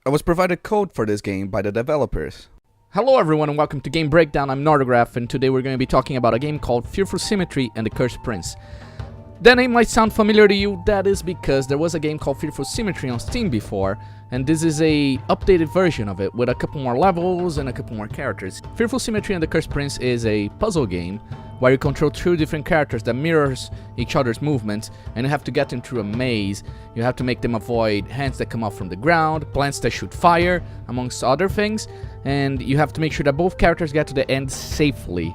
I was provided code for this game by the developers. Hello everyone and welcome to Game Breakdown. I'm Nordegraf and today we're going to be talking about a game called Fearful Symmetry and the Cursed Prince. That name might sound familiar to you. That is because there was a game called Fearful Symmetry on Steam before, and this is a updated version of it with a couple more levels and a couple more characters. Fearful Symmetry and the Cursed Prince is a puzzle game where you control two different characters that mirrors each other's movements, and you have to get them through a maze. You have to make them avoid hands that come up from the ground, plants that shoot fire, amongst other things, and you have to make sure that both characters get to the end safely.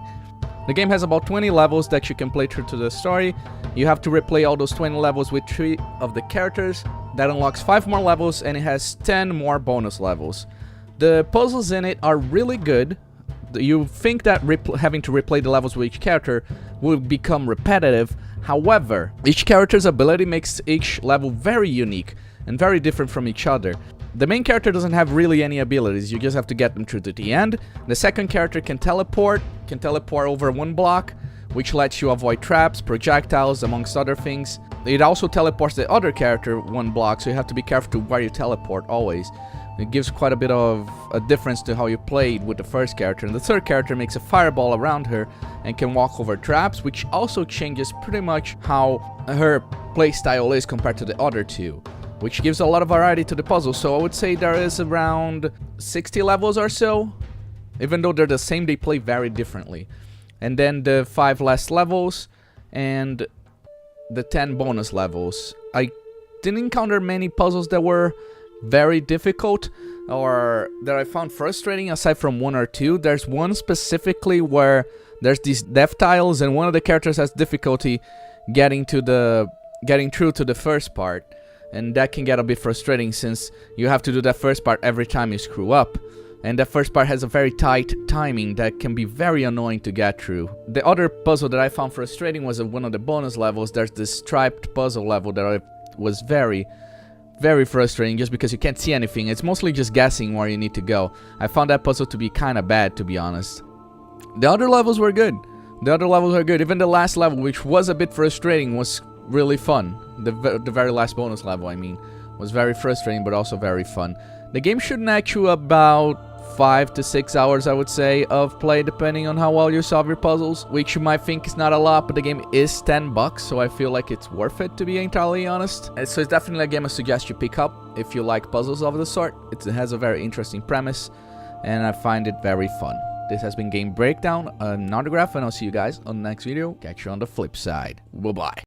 The game has about 20 levels that you can play through to the story. You have to replay all those 20 levels with 3 of the characters. That unlocks 5 more levels and it has 10 more bonus levels. The puzzles in it are really good. You think that having to replay the levels with each character will become repetitive. However, each character's ability makes each level very unique and very different from each other. The main character doesn't have really any abilities, you just have to get them through to the end. The second character can teleport over one block, which lets you avoid traps, projectiles, amongst other things. It also teleports the other character one block, so you have to be careful to where you teleport always. It gives quite a bit of a difference to how you played with the first character. And the third character makes a fireball around her and can walk over traps, which also changes pretty much how her playstyle is compared to the other two, which gives a lot of variety to the puzzle. So I would say there is around 60 levels or so. Even though they're the same, they play very differently. And then the 5 last levels and the 10 bonus levels. I didn't encounter many puzzles that were very difficult or that I found frustrating aside from 1 or 2. There's one specifically where there's these death tiles and one of the characters has difficulty getting through to the first part. And that can get a bit frustrating since you have to do that first part every time you screw up. And that first part has a very tight timing that can be very annoying to get through. The other puzzle that I found frustrating was one of the bonus levels. There's this striped puzzle level that was very frustrating just because you can't see anything. It's mostly just guessing where you need to go. I found that puzzle to be kind of bad, to be honest. The other levels were good. Even the last level, which was a bit frustrating, was really fun. The very last bonus level, I mean, was very frustrating but also very fun. The game should net you about 5 to 6 hours, I would say, of play, depending on how well you solve your puzzles, which you might think is not a lot, but the game is 10 bucks, so I feel like it's worth it, to be entirely honest. And so it's definitely a game I suggest you pick up if you like puzzles of the sort. It has a very interesting premise, and I find it very fun. This has been Game Breakdown. I'm Nordegraf, and I'll see you guys on the next video. Catch you on the flip side. Bye-bye.